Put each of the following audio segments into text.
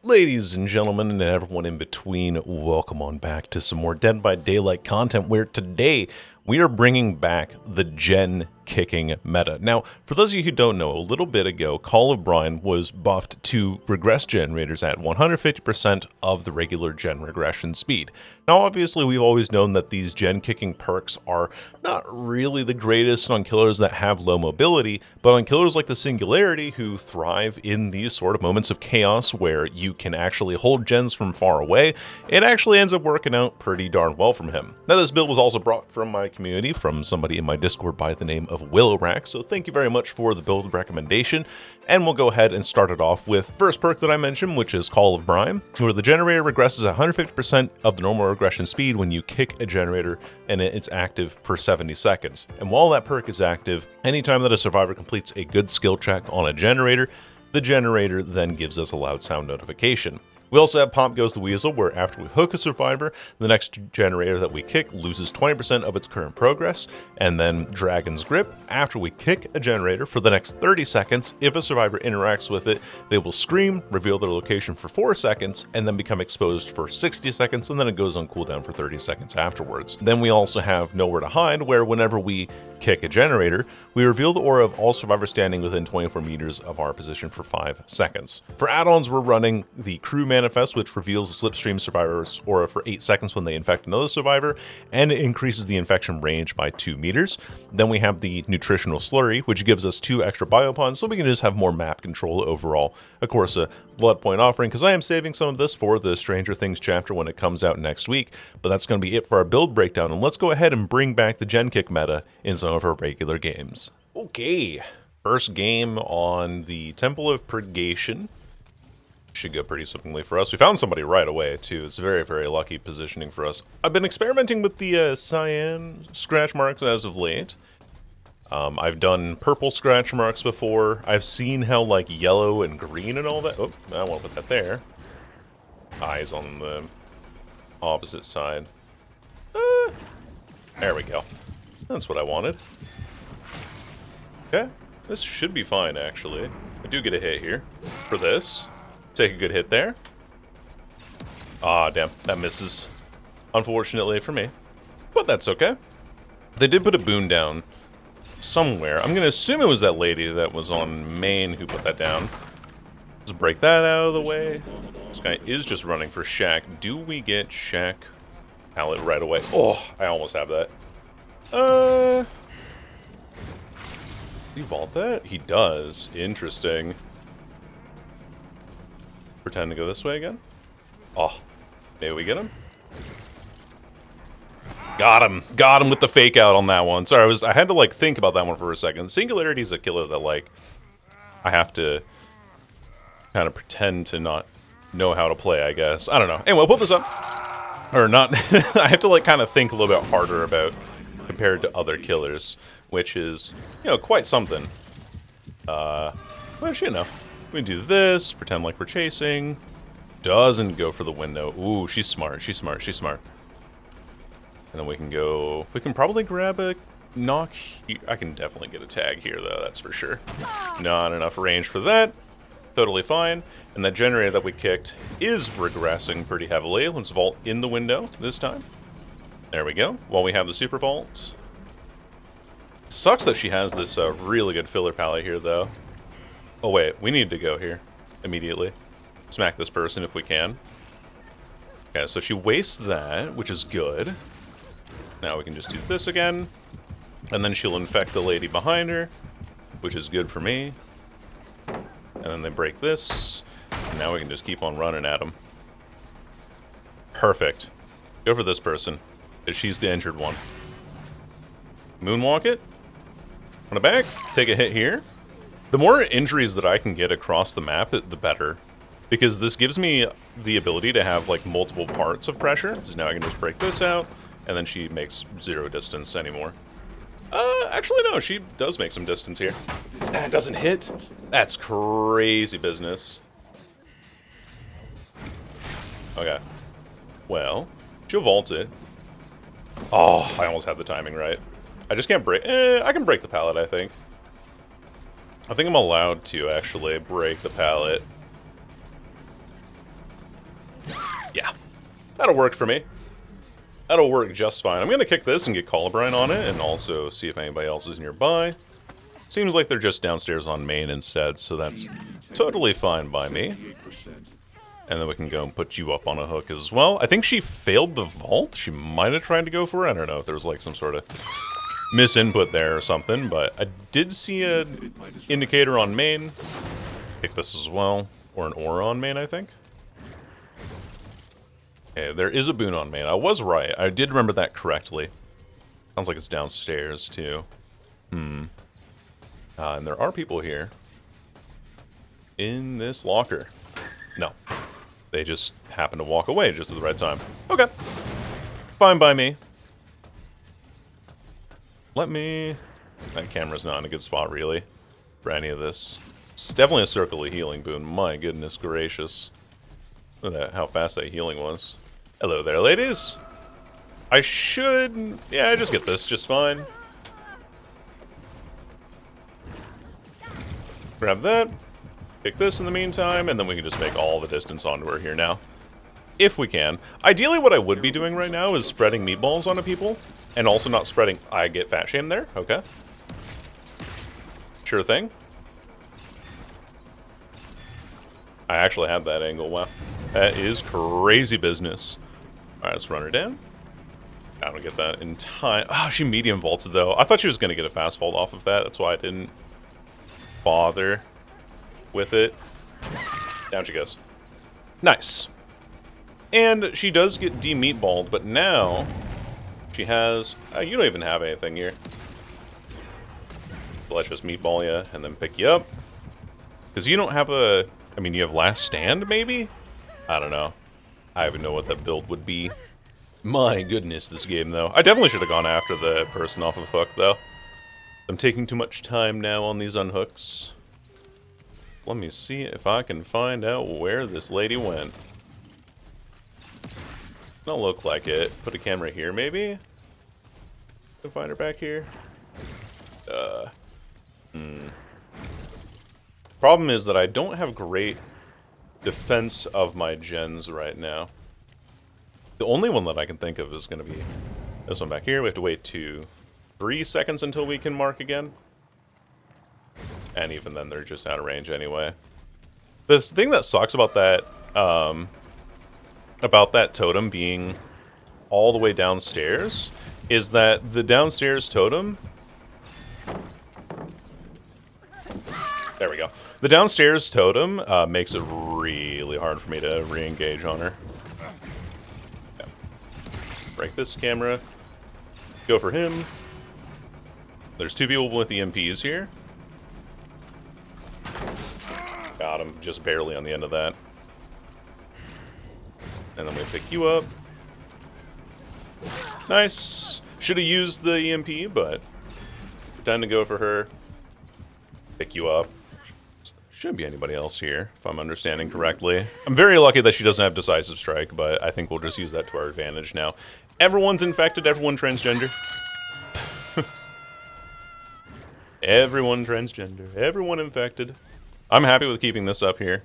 Ladies and gentlemen, and everyone in between, welcome on back to some more Dead by Daylight content, where today we are bringing back the gen kicking meta. Now, for those of you who don't know, a little bit ago, Call of Brine was buffed to regress generators at 150% of the regular gen regression speed. Now, obviously, we've always known that these gen kicking perks are not really the greatest on killers that have low mobility, but on killers like the Singularity, who thrive in these sort of moments of chaos where you can actually hold gens from far away, it actually ends up working out pretty darn well from him. Now, this build was also brought from my community, from somebody in my Discord by the name of Willow, so thank you very much for the build recommendation, and we'll go ahead and start it off with first perk that I mentioned, which is Call of Brine, where the generator regresses 150% of the normal regression speed when you kick a generator and it's active for 70 seconds. And while that perk is active, anytime that a survivor completes a good skill check on a generator, the generator then gives us a loud sound notification. We also have Pop Goes the Weasel, where after we hook a survivor, the next generator that we kick loses 20% of its current progress, and then Dragon's Grip. After we kick a generator for the next 30 seconds, if a survivor interacts with it, they will scream, reveal their location for 4 seconds, and then become exposed for 60 seconds, and then it goes on cooldown for 30 seconds afterwards. Then we also have Nowhere to Hide, where whenever we kick a generator, we reveal the aura of all survivors standing within 24 meters of our position for 5 seconds. For add-ons, we're running the Crew Manifest, which reveals the Slipstream survivor's aura for 8 seconds when they infect another survivor, and it increases the infection range by 2 meters. Then we have the Nutritional Slurry, which gives us 2 extra biopods, so we can just have more map control overall. Of course, a blood point offering, because I am saving some of this for the Stranger Things chapter when it comes out next week, but that's going to be it for our build breakdown, and let's go ahead and bring back the gen kick meta in some of our regular games. Okay, first game on the Temple of Purgation. Should go pretty swiftly for us. We found somebody right away, too. It's very, very lucky positioning for us. I've been experimenting with the cyan scratch marks as of late. I've done purple scratch marks before. I've seen how, like, yellow and green and all that... Oh, I won't put that there. Eyes on the opposite side. There we go. That's what I wanted. Okay. This should be fine, actually. I do get a hit here for this. Take a good hit there. Ah, damn. That misses. Unfortunately for me. But that's okay. They did put a boon down somewhere. I'm going to assume it was that lady that was on main who put that down. Just break that out of the way. This guy is just running for Shack. Do we get Shack pallet right away? Oh, I almost have that. He vault that? He does. Interesting. Pretend to go this way again. Oh, maybe we get him. Got him. Got him with the fake out on that one. Sorry, I had to like think about that one for a second. Singularity is a killer that like I have to kind of pretend to not know how to play, I guess. I don't know. Anyway, I'll put this up. Or not. I have to like kind of think a little bit harder about compared to other killers, which is, you know, quite something. Which, you know, we do this, pretend like we're chasing. Doesn't go for the window. Ooh, she's smart. She's smart. She's smart. And then we can go... We can probably grab a knock here. I can definitely get a tag here, though. That's for sure. Not enough range for that. Totally fine. And that generator that we kicked is regressing pretty heavily. Let's vault in the window this time. There we go. While we have the super vault. Sucks that she has this really good filler palette here, though. Oh, wait. We need to go here immediately. Smack this person if we can. Okay, so she wastes that, which is good. Now we can just do this again. And then she'll infect the lady behind her, which is good for me. And then they break this. And now we can just keep on running at them. Perfect. Go for this person, because she's the injured one. Moonwalk it. On the back. Take a hit here. The more injuries that I can get across the map, the better. Because this gives me the ability to have like multiple parts of pressure. So now I can just break this out. And then she makes 0 distance anymore. Actually, no, she does make some distance here. That doesn't hit. That's crazy business. Okay. Well, she'll vault it. Oh, I almost had the timing right. I just can't break... I can break the pallet, I think. I think I'm allowed to, actually, break the pallet. Yeah, that'll work for me. That'll work just fine. I'm going to kick this and get Call of Brine on it, and also see if anybody else is nearby. Seems like they're just downstairs on main instead, so that's totally fine by me. And then we can go and put you up on a hook as well. I think she failed the vault. She might have tried to go for it. I don't know if there was like some sort of misinput there or something, but I did see an indicator on main. Pick this as well. Or an aura on main, I think. Okay, there is a boon on main. I was right. I did remember that correctly. Sounds like it's downstairs, too. And there are people here. In this locker. No. They just happen to walk away just at the right time. Okay. Fine by me. Let me... That camera's not in a good spot, really, for any of this. It's definitely a circle of healing boon. My goodness gracious. Look at that, how fast that healing was. Hello there, ladies. I should... Yeah, I just get this just fine. Grab that. Pick this in the meantime, and then we can just make all the distance onto her here now. If we can. Ideally, what I would be doing right now is spreading meatballs onto people, and also not spreading... I get fat shamed there? Okay. Sure thing. I actually had that angle. Wow. That is crazy business. Alright, let's run her down. I don't get that in time. Oh, she medium vaulted, though. I thought she was going to get a fast vault off of that. That's why I didn't bother with it. Down she goes. Nice. And she does get de-meatballed, but now she has... you don't even have anything here. So let's just meatball you and then pick you up. Because you don't have a... I mean, you have last stand, maybe? I don't know. I don't even know what that build would be. My goodness, this game, though. I definitely should have gone after the person off of hook, though. I'm taking too much time now on these unhooks. Let me see if I can find out where this lady went. Don't look like it. Put a camera here, maybe? Can find her back here? Problem is that I don't have great defense of my gens right now. The only one that I can think of is going to be this one back here. We have to wait 3 seconds until we can mark again. And even then, they're just out of range anyway. The thing that sucks about that totem being all the way downstairs is that the downstairs totem... There we go. The downstairs totem makes it really hard for me to re-engage on her. Yeah. Break this camera. Go for him. There's 2 people with the EMPs here. Got him, just barely on the end of that. And then we pick you up. Nice. Should have used the EMP, but time to go for her. Pick you up. Shouldn't be anybody else here, if I'm understanding correctly. I'm very lucky that she doesn't have Decisive Strike, but I think we'll just use that to our advantage now. Everyone's infected, everyone transgender. Everyone transgender, everyone infected. I'm happy with keeping this up here.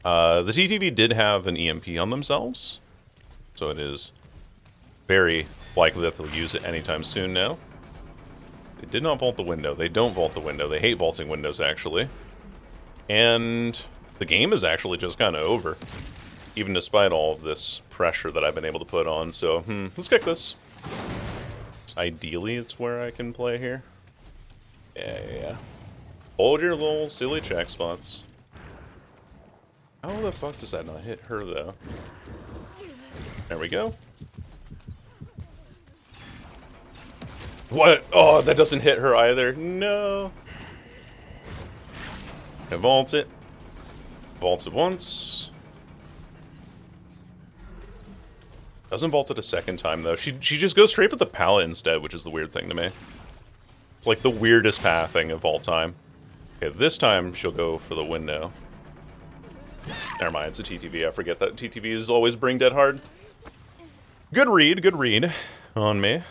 The TTV did have an EMP on themselves, so it is very likely that they'll use it anytime soon now. They did not vault the window. They don't vault the window. They hate vaulting windows, actually. And the game is actually just kind of over, even despite all of this pressure that I've been able to put on. So, let's kick this. Ideally, it's where I can play here. Yeah. Hold your little silly check spots. How the fuck does that not hit her, though? There we go. What? Oh, that doesn't hit her either. No. I vault it. Vaults it once. Doesn't vault it a second time, though. She just goes straight for the pallet instead, which is the weird thing to me. It's like the weirdest pathing of all time. Okay, this time she'll go for the window. Never mind, it's a TTV. I forget that TTVs always bring dead hard. Good read on me.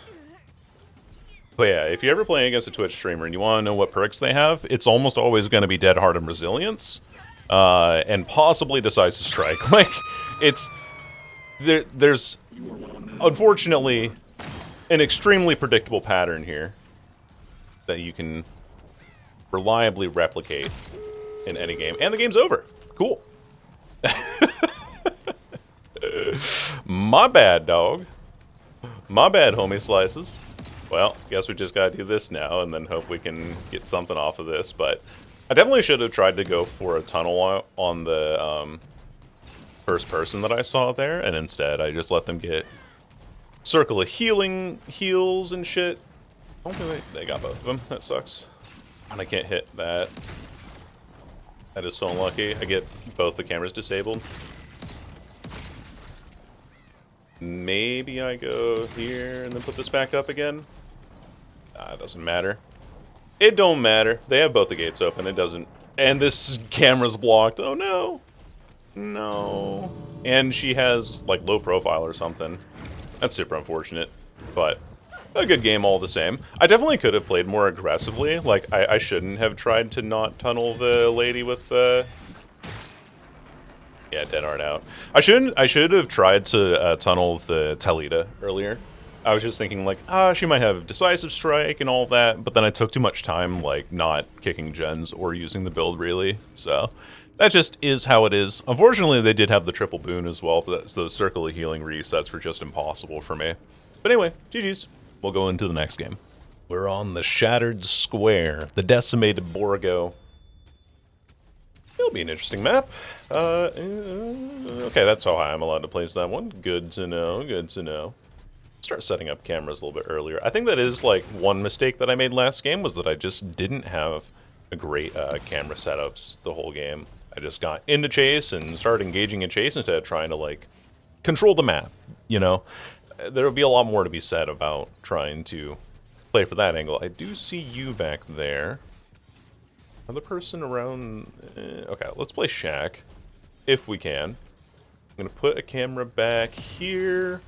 But yeah, if you're ever playing against a Twitch streamer and you want to know what perks they have, it's almost always going to be Dead Hard and Resilience. and possibly decisive strike. Like, it's there's unfortunately an extremely predictable pattern here that you can reliably replicate in any game, and the game's over. Cool. My bad, dog. My bad, homie slices. Well, guess we just gotta do this now and then hope we can get something off of this, but I definitely should have tried to go for a tunnel on the first person that I saw there, and instead I just let them get circle of heals and shit. Oh, wait, they got both of them. That sucks. And I can't hit that. That is so unlucky. I get both the cameras disabled. Maybe I go here and then put this back up again. It doesn't matter. It don't matter. They have both the gates open. It doesn't. And this camera's blocked. Oh no. No. And she has like low profile or something. That's super unfortunate. But a good game all the same. I definitely could have played more aggressively. Like I shouldn't have tried to not tunnel the lady with the... Yeah, dead art out. I should have tried to tunnel the Talita earlier. I was just thinking like, she might have decisive strike and all that, but then I took too much time like not kicking gens or using the build really. So that just is how it is. Unfortunately, they did have the triple boon as well, but those circle of healing resets were just impossible for me. But anyway, GG's. We'll go into the next game. We're on the Shattered Square, the Decimated Borgo. It'll be an interesting map. Okay, that's how high I'm allowed to place that one. Good to know, good to know. Start setting up cameras a little bit earlier. I think that is like one mistake that I made last game was that I just didn't have a great camera setups the whole game. I just got into chase and started engaging in chase instead of trying to like control the map, you know? There would be a lot more to be said about trying to play for that angle. I do see you back there. Another person around... okay, let's play Shack, if we can. I'm going to put a camera back here,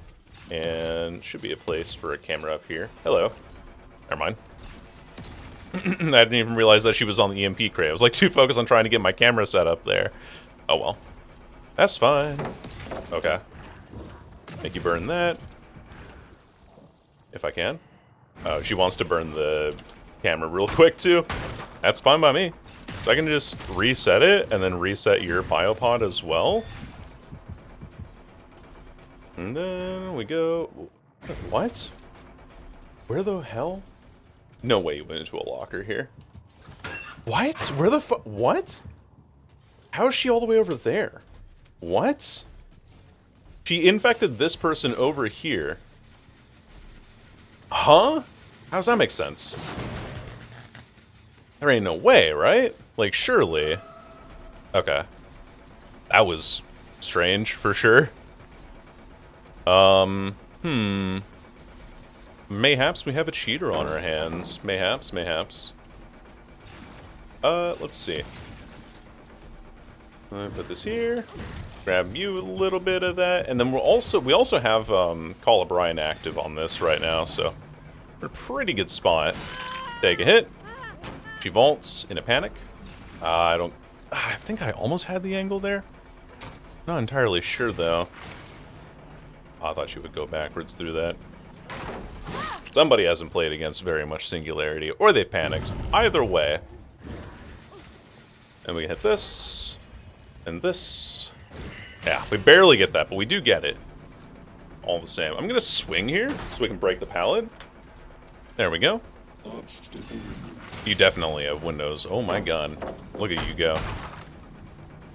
and should be a place for a camera up here. Hello. Never mind. I didn't even realize that she was on the EMP crate. I was like too focused on trying to get my camera set up there. Oh well. That's fine. Okay. Make you burn that. If I can. Oh, she wants to burn the camera real quick too. That's fine by me. So I can just reset it and then reset your biopod as well. And then we go... What? Where the hell? No way you went into a locker here. What? Where the fuck? What? How is she all the way over there? What? She infected this person over here. Huh? How does that make sense? There ain't no way, right? Like, surely. Okay. That was strange, for sure. Mayhaps we have a cheater on our hands. Mayhaps, mayhaps. Let's see. Put this here. Grab you a little bit of that, and then we also have Call of Brine active on this right now, so we're in a pretty good spot. Take a hit. She vaults in a panic. I think I almost had the angle there. Not entirely sure though. I thought she would go backwards through that. Somebody hasn't played against very much Singularity, or they've panicked. Either way. And we hit this, and this. Yeah, we barely get that, but we do get it. All the same. I'm gonna swing here, so we can break the pallet. There we go. You definitely have windows. Oh my god. Look at you go.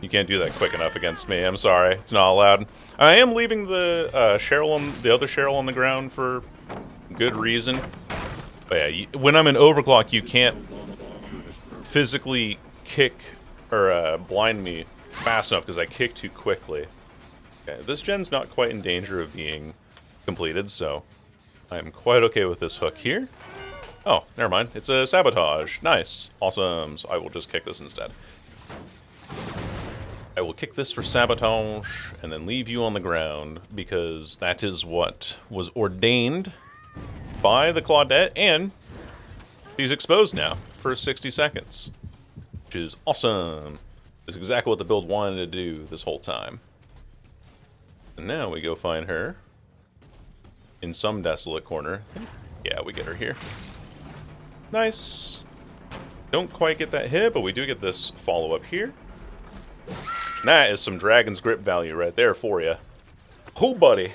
You can't do that quick enough against me. I'm sorry. It's not allowed. I am leaving the the other Cheryl on the ground for good reason. But yeah, when I'm in overclock, you can't physically kick or blind me fast enough because I kick too quickly. Okay, this gen's not quite in danger of being completed, so I'm quite okay with this hook here. Oh, never mind. It's a sabotage. Nice. Awesome. So I will just kick this instead. I will kick this for sabotage and then leave you on the ground because that is what was ordained by the Claudette, and she's exposed now for 60 seconds, which is awesome. It's exactly what the build wanted to do this whole time. And now we go find her in some desolate corner. Yeah, we get her here. Nice. Don't quite get that hit, but we do get this follow-up here. And that is some Dragon's Grip value right there for you. Oh, buddy.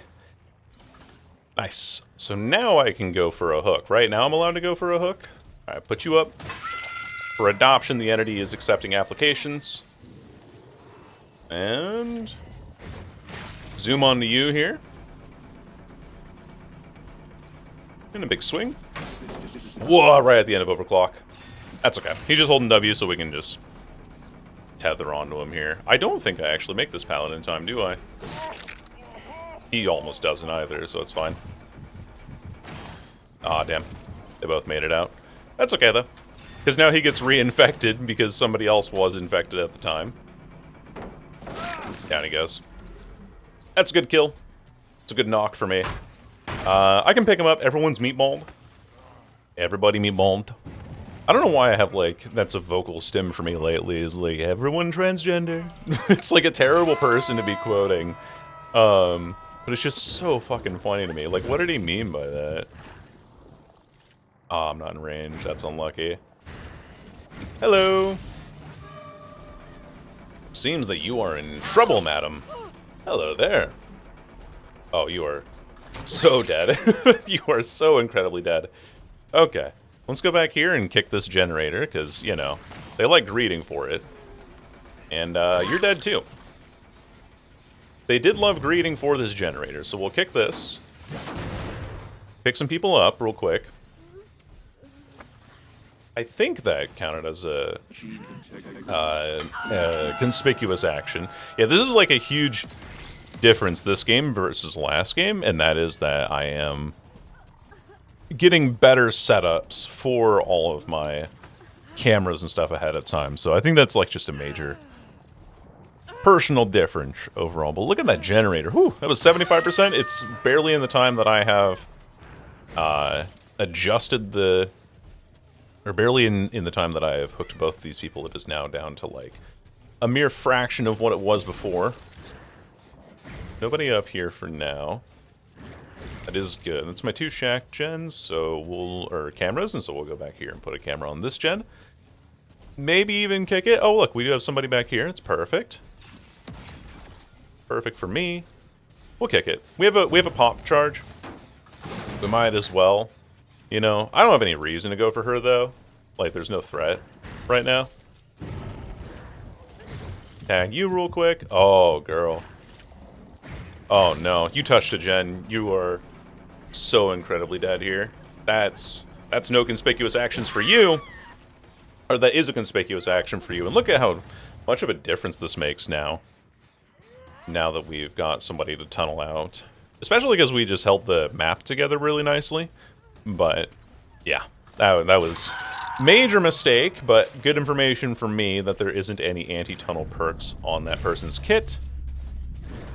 Nice. So now I can go for a hook. Right now I'm allowed to go for a hook. Alright, put you up. For adoption, the entity is accepting applications. And zoom on to you here. And a big swing. Whoa, right at the end of overclock. That's okay. He's just holding W, so we can just tether onto him here. I don't think I actually make this pallet in time, do I? He almost doesn't either, so it's fine. Aw, damn. They both made it out. That's okay, though. Because now he gets reinfected because somebody else was infected at the time. Down he goes. That's a good kill. It's a good knock for me. I can pick him up. Everyone's meatballed. Everybody meatballed. I don't know why I have, like, that's a vocal stim for me lately, is like, everyone transgender. It's like a terrible person to be quoting. But it's just so fucking funny to me. Like, what did he mean by that? Oh, I'm not in range. That's unlucky. Hello. Seems that you are in trouble, madam. Hello there. Oh, you are so dead. You are so incredibly dead. Okay. Let's go back here and kick this generator, because, you know, they like greeting for it. And, you're dead, too. They did love greeting for this generator, so we'll kick this. Pick some people up real quick. I think that counted as a conspicuous action. Yeah, this is like a huge difference this game versus last game, and that is that I am getting better setups for all of my cameras and stuff ahead of time. So I think that's like just a major personal difference overall. But look at that generator. Whew, that was 75%. It's barely in the time that I have adjusted the... Or barely in the time that I have hooked both of these people. It is now down to like a mere fraction of what it was before. Nobody up here for now. That is good. That's my 2 shack gens, so or cameras, and so we'll go back here and put a camera on this gen. Maybe even kick it. Oh, look, we do have somebody back here. It's perfect. Perfect for me. We'll kick it. We have a pop charge. We might as well. You know, I don't have any reason to go for her, though. Like, there's no threat right now. Tag you real quick. Oh, girl. Oh, no. You touched a gen. You are so incredibly dead here. That's no conspicuous actions for you. Or that is a conspicuous action for you. And look at how much of a difference this makes now. Now that we've got somebody to tunnel out. Especially because we just held the map together really nicely. But, yeah, that was major mistake, but good information for me that there isn't any anti-tunnel perks on that person's kit.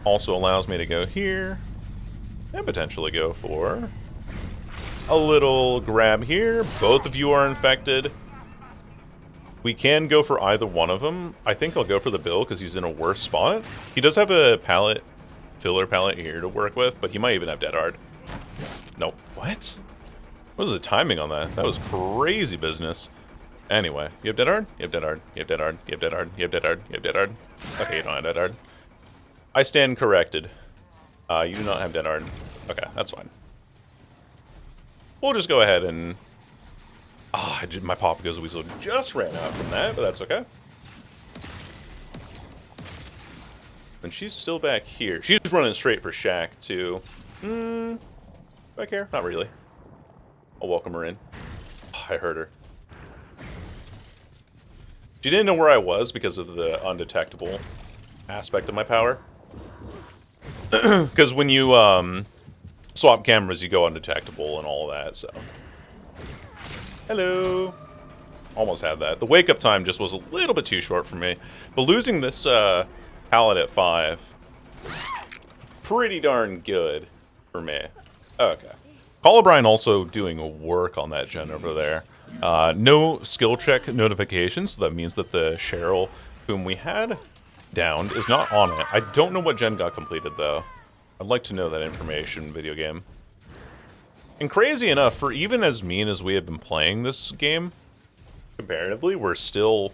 Also allows me to go here and potentially go for a little grab here. Both of you are infected. We can go for either one of them. I think I'll go for the Bill because he's in a worse spot. He does have a pallet, filler pallet here to work with, but he might even have Dead Hard. Nope. What? What was the timing on that? That was crazy business. Anyway, you have Dead Hard? You have Dead Hard. You have Dead Hard. You have Dead Hard. You have Dead Hard. You have Dead Hard. Okay, you don't have Dead Hard. I stand corrected. You do not have Dead Hard. Okay, that's fine. We'll just go ahead and... my Pop Goes Weasel just ran out from that, but that's okay. And she's still back here. She's running straight for Shack, too. Do I care? Not really. I'll welcome her in. Oh, I heard her. She didn't know where I was because of the undetectable aspect of my power. Because when you swap cameras, you go undetectable and all of that, so... Hello! Almost had that. The wake-up time just was a little bit too short for me. But losing this pallet at 5, pretty darn good for me. Okay. Call of Brine also doing work on that gen over there. No skill check notifications, so that means that the Cheryl whom we had downed, is not on it. I don't know what gen got completed, though. I'd like to know that information, video game. And crazy enough, for even as mean as we have been playing this game, comparatively, we're still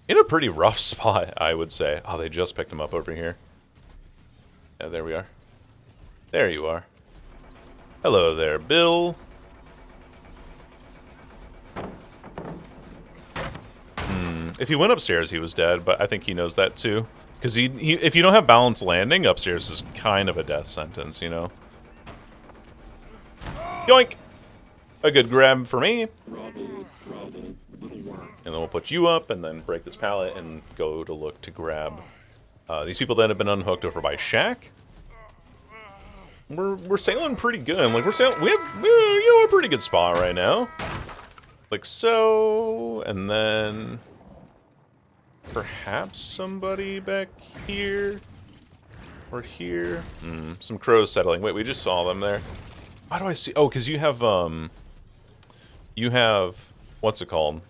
in a pretty rough spot, I would say. Oh, they just picked him up over here. Yeah, there we are. There you are. Hello there, Bill. If he went upstairs, he was dead, but I think he knows that too. Because if you don't have balanced landing, upstairs is kind of a death sentence, you know? Yoink! A good grab for me. And then we'll put you up, and then break this pallet, and go to look to grab these people that have been unhooked over by Shaq. We're sailing pretty good. Like we have a pretty good spot right now. Like so, and then perhaps somebody back here or here. Some crows settling. Wait, we just saw them there. Why do I see? Oh, because you have what's it called?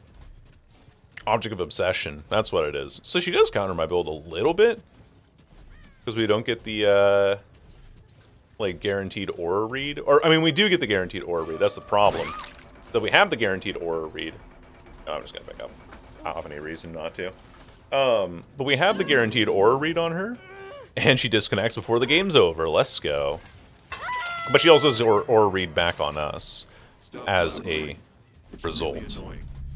Object of Obsession. That's what it is. So she does counter my build a little bit because we don't get the like guaranteed aura read. Or I mean, we do get the guaranteed aura read. That's the problem. So we have the guaranteed aura read. Oh, I'm just gonna back up. I don't have any reason not to. But we have the guaranteed aura read on her, and she disconnects before the game's over. Let's go. But she also has aura read back on us as a result.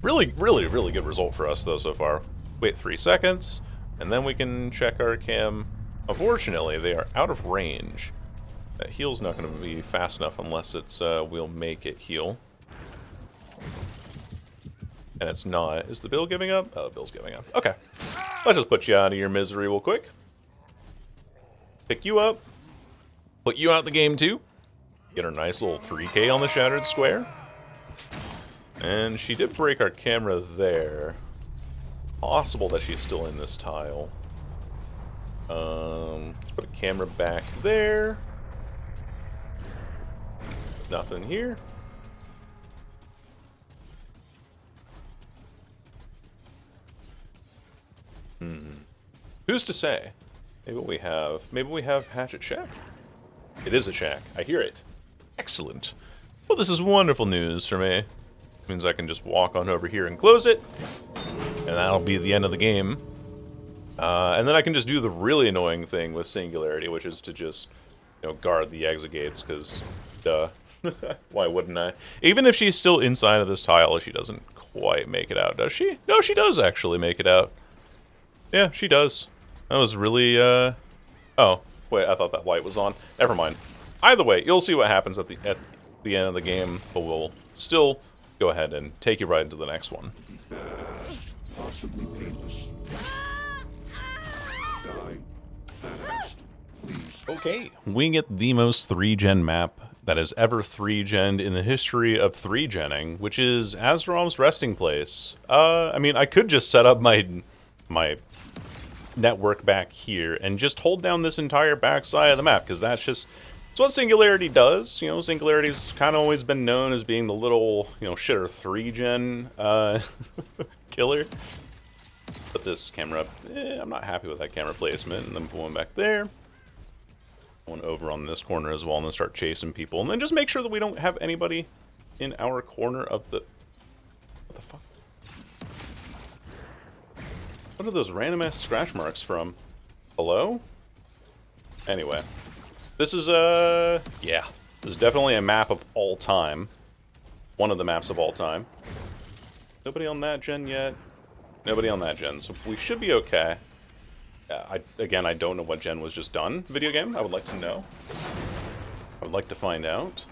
Really, really, really good result for us, though, so far. Wait 3 seconds, and then we can check our cam. Unfortunately, they are out of range. That heal's not going to be fast enough unless it's we'll make it heal. And it's not. Is the Bill giving up? Oh, Bill's giving up. Okay. Let's just put you out of your misery real quick. Pick you up. Put you out the game, too. Get her nice little 3K on the Shattered Square. And she did break our camera there. Possible that she's still in this tile. Let's put a camera back there. Nothing here. Who's to say? Maybe we have Hatchet Shack. It is a shack. I hear it. Excellent. Well, this is wonderful news for me. Means I can just walk on over here and close it. And that'll be the end of the game. And then I can just do the really annoying thing with Singularity, which is to just, you know, guard the exit gates, because, duh. Why wouldn't I? Even if she's still inside of this tile, she doesn't quite make it out, does she? No, she does actually make it out. Yeah, she does. That was really, Oh, wait, I thought that light was on. Never mind. Either way, you'll see what happens at the end of the game, but we'll still go ahead and take you right into the next one. Okay, we get the most 3-gen map that has ever 3-gened in the history of 3-genning, which is Azarov's resting place. I mean, I could just set up my network back here and just hold down this entire backside of the map, because it's what Singularity does. You know, Singularity's kind of always been known as being the little, you know, shitter 3-gen killer. Put this camera up. I'm not happy with that camera placement, and then put one back there. One over on this corner as well, and then start chasing people, and then just make sure that we don't have anybody in our corner of the... What the fuck? What are those random-ass scratch marks from? Hello? Anyway. This is, yeah. This is definitely a map of all time. One of the maps of all time. Nobody on that gen yet. Nobody on that gen, so we should be okay. Again, I don't know what gen was just done. Video game, I would like to know. I would like to find out.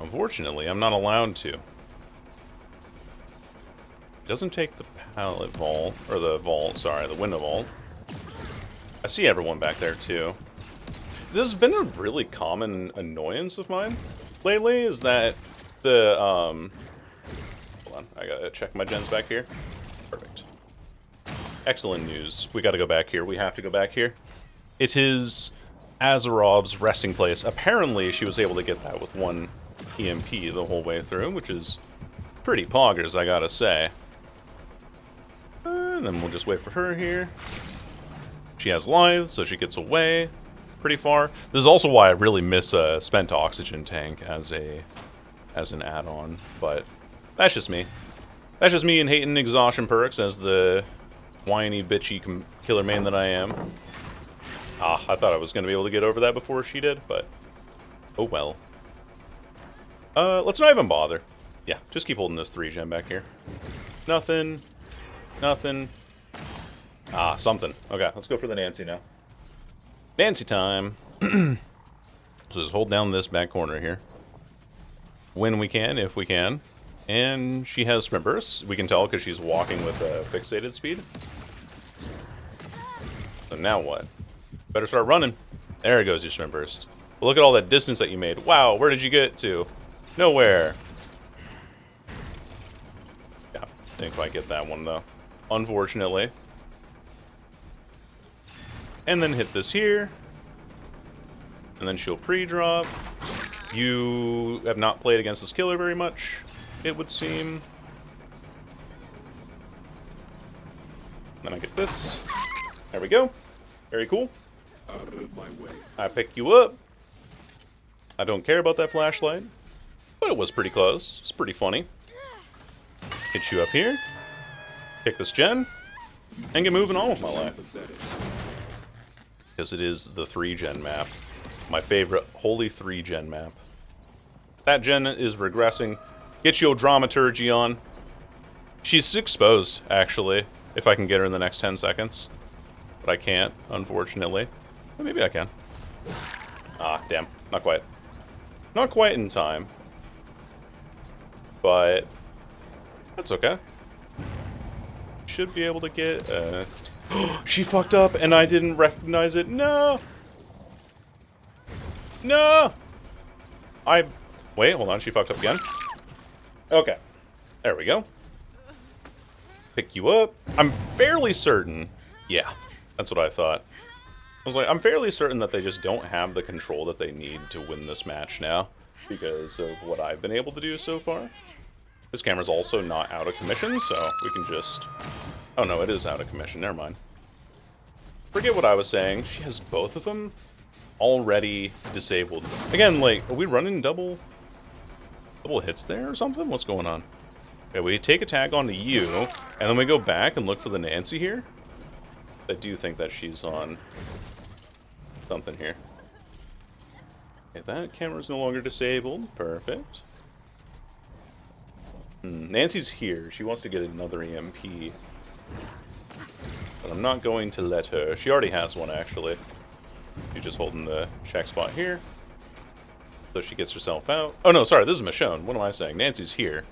Unfortunately, I'm not allowed to. It doesn't take the pallet vault, or the vault, sorry, the window vault. I see everyone back there, too. This has been a really common annoyance of mine lately, is that the, hold on, I gotta check my gens back here. Perfect. Excellent news. We gotta go back here. We have to go back here. It is Azarov's resting place. Apparently, she was able to get that with one EMP the whole way through, which is pretty poggers, I gotta say. And then we'll just wait for her here. She has lithe, so she gets away pretty far. This is also why I really miss a spent oxygen tank as an add-on, but that's just me. That's just me and hating exhaustion perks as the whiny, bitchy killer main that I am. Ah, I thought I was going to be able to get over that before she did, but oh well. Let's not even bother. Yeah, just keep holding this 3-gen back here. Nothing. Nothing. Ah, something. Okay, let's go for the Nancy now. Nancy time. So just hold down this back corner here. When we can, if we can. And she has sprint bursts. We can tell because she's walking with a fixated speed. So now what? Better start running. There goes your sprint burst. But look at all that distance that you made. Wow, where did you get to? Nowhere. Yeah, didn't quite get that one though. Unfortunately. And then hit this here. And then she'll pre-drop. You have not played against this killer very much, it would seem. Then I get this. There we go. Very cool. Out of my way. I pick you up. I don't care about that flashlight, but it was pretty close. It's pretty funny. Hit you up here. Pick this gen. And get moving on with my life. Because it is the 3-gen map. My favorite holy 3-gen map. That gen is regressing. Get your dramaturgy on. She's exposed, actually, if I can get her in the next 10 seconds. But I can't, unfortunately. But maybe I can. Ah, damn. Not quite. Not quite in time. But that's okay. Should be able to get... She fucked up and I didn't recognize it. No! No! Wait, hold on. She fucked up again. Okay. There we go. Pick you up. I'm fairly certain. Yeah, that's what I thought. I was like, I'm fairly certain that they just don't have the control that they need to win this match now because of what I've been able to do so far. This camera's also not out of commission, so we can just... Oh no, it is out of commission. Never mind. Forget what I was saying. She has both of them already disabled. Again, like, are we running double hits there or something? What's going on? Okay, we take a tag onto you, and then we go back and look for the Nancy here. I do think that she's on something here. Okay, that camera's no longer disabled. Perfect. Nancy's here. She wants to get another EMP. But I'm not going to let her. She already has one, actually. She's just holding the check spot here. So she gets herself out. Oh, no, sorry. This is Michonne. What am I saying? Nancy's here.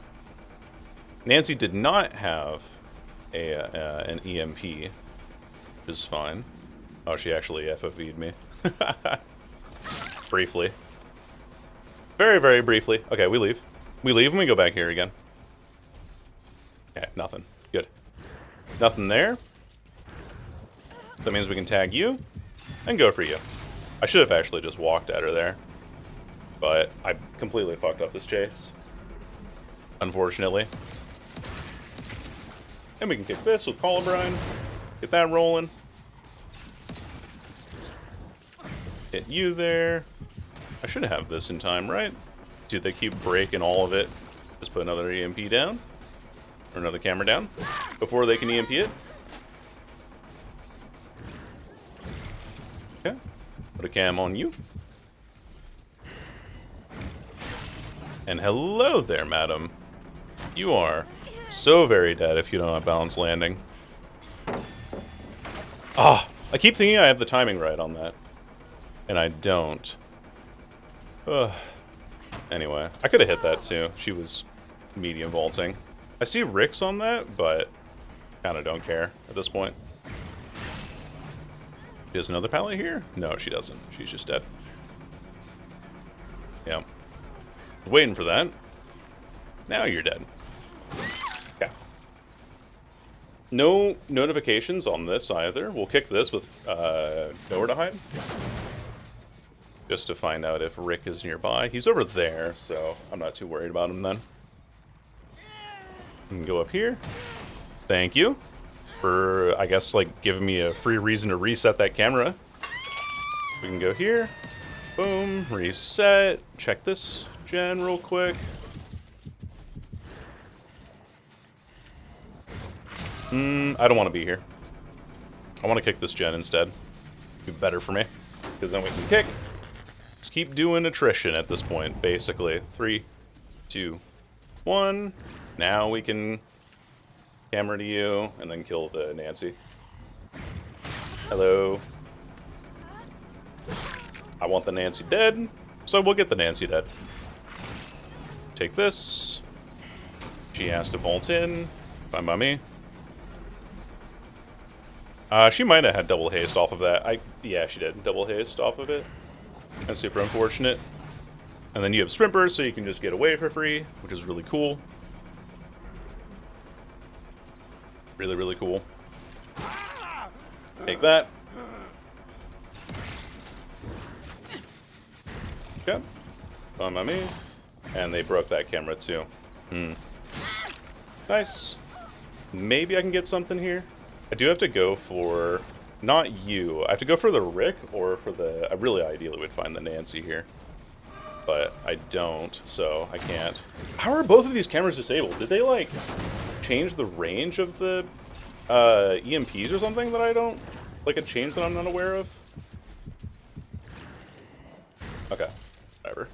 Nancy did not have an EMP. Which is fine. Oh, she actually FOV'd me. Briefly. Very, very briefly. Okay, we leave. We leave and we go back here again. Okay, nothing. Good. Nothing there. That means we can tag you and go for you. I should have actually just walked at her there. But I completely fucked up this chase. Unfortunately. And we can kick this with Call of Brine. Get that rolling. Hit you there. I should have this in time, right? Dude, they keep breaking all of it. Just put another EMP down. Or another camera down. Before they can EMP it. Okay. Put a cam on you. And hello there, madam. You are so very dead if you don't have balanced landing. Ah, I keep thinking I have the timing right on that. And I don't. Ugh. Anyway, I could have hit that too. She was medium vaulting. I see Rick's on that, but kind of don't care at this point. She has another pallet here? No, she doesn't. She's just dead. Yeah. Waiting for that. Now you're dead. Okay. No notifications on this either. We'll kick this with nowhere to hide. Just to find out if Rick is nearby. He's over there, so I'm not too worried about him then. We can go up here. Thank you. for, I guess, like, giving me a free reason to reset that camera. We can go here. Boom. Reset. Check this gen real quick. I don't want to be here. I want to kick this gen instead. Be better for me. Because then we can kick. Just keep doing attrition at this point, basically. 3, 2, 1. Now we can camera to you and then kill the Nancy. Hello. I want the Nancy dead, so we'll get the Nancy dead. Take this. She has to vault in. Fine by me. She might have had double haste off of that. Yeah, she did. Double haste off of it. That's super unfortunate. And then you have sprint burst, so you can just get away for free, which is really cool. Really, really cool. Take that. Okay. Fine by me. And they broke that camera too. Nice. Maybe I can get something here. I do have to go for... Not you. I have to go for the Rick or for the... I really ideally would find the Nancy here. But I don't, so I can't. How are both of these cameras disabled? Did they, like, change the range of the EMPs or something that I don't... Like a change that I'm not aware of? Okay. Whatever.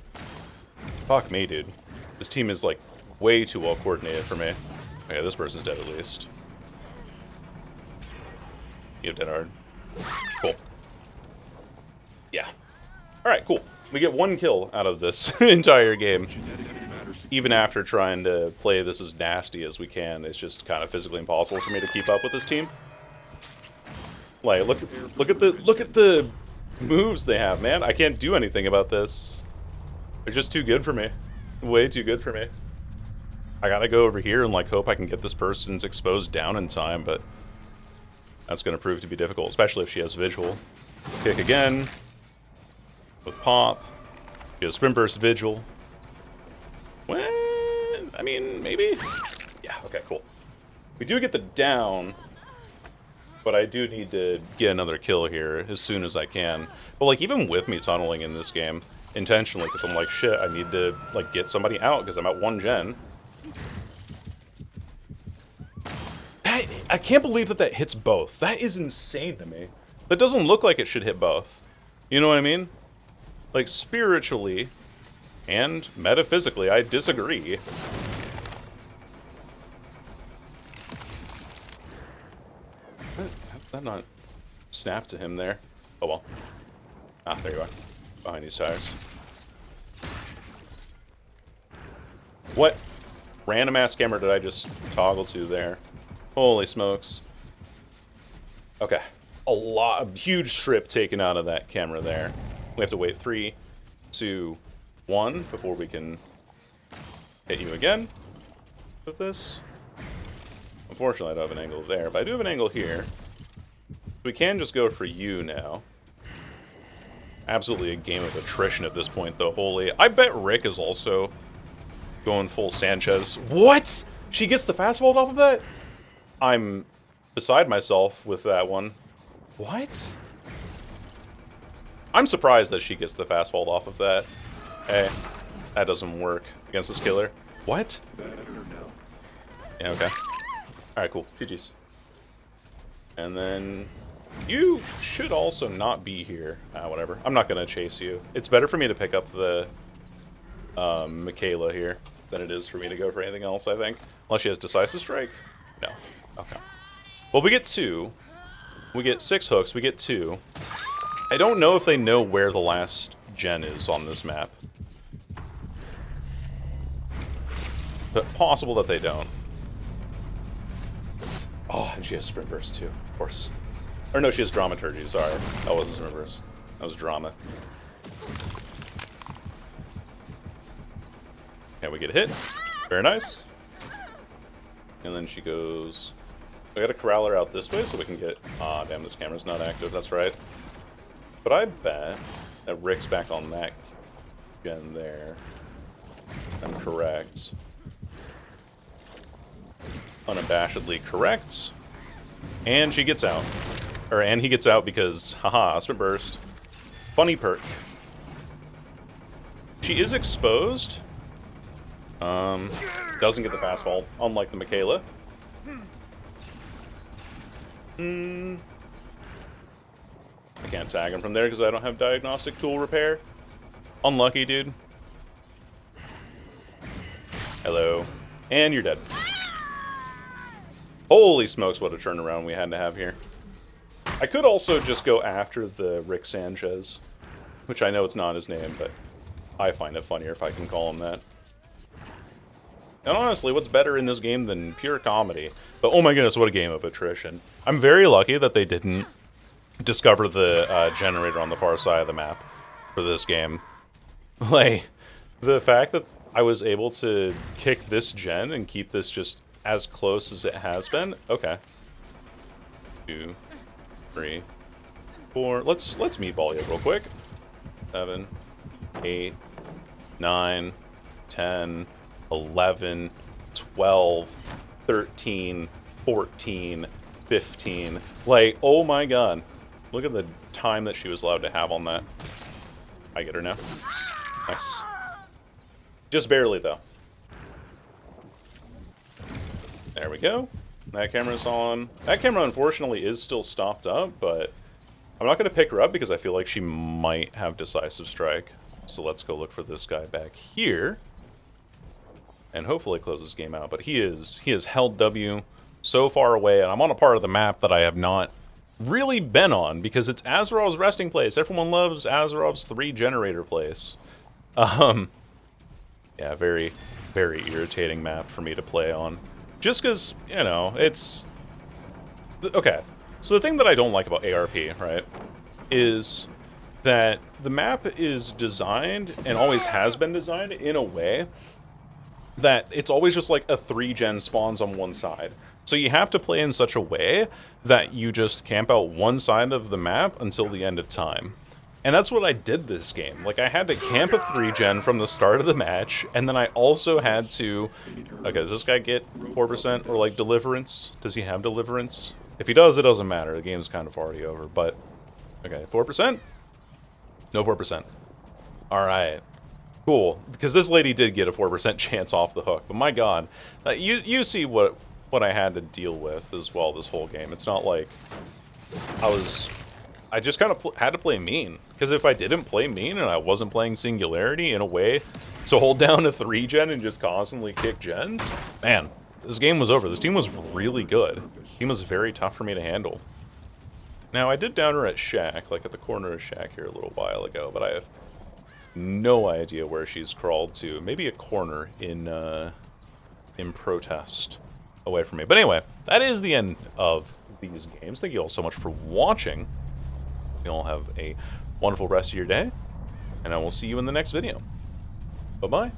Fuck me, dude. This team is, like, way too well coordinated for me. Okay, this person's dead at least. You have dead hard. Cool. Yeah. Alright, cool. We get 1 kill out of this entire game. Even after trying to play this as nasty as we can, it's just kind of physically impossible for me to keep up with this team. Like, look at the moves they have, man. I can't do anything about this. They're just too good for me. Way too good for me. I gotta go over here and, like, hope I can get this person's exposed down in time, but that's gonna prove to be difficult, especially if she has visual. Kick again. With pop. She has sprint burst vigil. Well, I mean, maybe? Yeah, okay, cool. We do get the down, but I do need to get another kill here as soon as I can. But, like, even with me tunneling in this game, intentionally, because I'm like, shit, I need to, like, get somebody out, because I'm at 1 gen. I can't believe that hits both. That is insane to me. That doesn't look like it should hit both. You know what I mean? Like, spiritually and metaphysically, I disagree. How did that not snap to him there? Oh well. Ah, there you are. Behind these tires. What random ass camera did I just toggle to there? Holy smokes. Okay. A huge strip taken out of that camera there. We have to wait 3, 2, 1 before we can hit you again with this. Unfortunately, I don't have an angle there, but I do have an angle here. We can just go for you now. Absolutely a game of attrition at this point, though. Holy. I bet Rick is also going full Sanchez. What? She gets the fast vault off of that? I'm beside myself with that one. What? I'm surprised that she gets the fast vault off of that. Hey, that doesn't work against this killer. What? Yeah, okay. Alright, cool. GG's. And then you should also not be here. Whatever. I'm not going to chase you. It's better for me to pick up the Michaela here than it is for me to go for anything else, I think. Unless she has Decisive Strike? No. Okay. Well, we get 2. We get 6 hooks. We get 2. I don't know if they know where the last gen is on this map. But possible that they don't. Oh, and she has Sprint Burst too, of course. Or no, she has Dramaturgy, sorry. That wasn't Sprint Burst. That was Drama. Okay, we get a hit. Very nice. And then she goes... I gotta corral her out this way so we can get... Ah, damn, this camera's not active, that's right. But I bet that Rick's back on that gen there. I'm correct. Unabashedly correct. And she gets out. And he gets out because, haha, sprint burst. Funny perk. She is exposed. Doesn't get the fast fall, unlike the Michaela. I can't tag him from there because I don't have diagnostic tool repair. Unlucky, dude. Hello. And you're dead. Holy smokes, what a turnaround we had to have here. I could also just go after the Rick Sanchez, which I know it's not his name, but I find it funnier if I can call him that. And honestly, what's better in this game than pure comedy? But oh my goodness, what a game of attrition. I'm very lucky that they didn't discover the generator on the far side of the map for this game. Like, the fact that I was able to kick this gen and keep this just as close as it has been. Okay. 2, 3, 4. Let's meatball you real quick. 7, 8, 9, 10, 11, 12, 13, 14, 15. Like, oh my god. Look at the time that she was allowed to have on that. I get her now. Nice. Just barely, though. There we go. That camera's on. That camera, unfortunately, is still stopped up, but I'm not going to pick her up because I feel like she might have decisive strike. So let's go look for this guy back here. And hopefully close this game out. But he has held W so far away, and I'm on a part of the map that I have not really been on because it's Azarov's resting place. Everyone loves Azarov's 3 generator place. Yeah, very, very irritating map for me to play on. Just because, you know, it's... Okay, so the thing that I don't like about ARP, right, is that the map is designed, and always has been designed, in a way that it's always just like a 3-gen spawns on one side. So you have to play in such a way that you just camp out one side of the map until the end of time. And that's what I did this game. Like, I had to camp a 3-gen from the start of the match, and then I also had to... Okay, does this guy get 4% or, like, deliverance? Does he have deliverance? If he does, it doesn't matter. The game's kind of already over, but... Okay, 4%? No 4%. Alright. Cool. Because this lady did get a 4% chance off the hook, but my god. You see what I had to deal with as well this whole game. It's not like I just kind of had to play mean. Because if I didn't play mean and I wasn't playing Singularity in a way to hold down a 3-gen and just constantly kick gens, man, this game was over. This team was really good. This team was very tough for me to handle. Now, I did down her at Shack, like at the corner of Shack here a little while ago, but I have no idea where she's crawled to. Maybe a corner in Protest away from me. But anyway, that is the end of these games. Thank you all so much for watching. You all have a wonderful rest of your day, and I will see you in the next video. Bye-bye.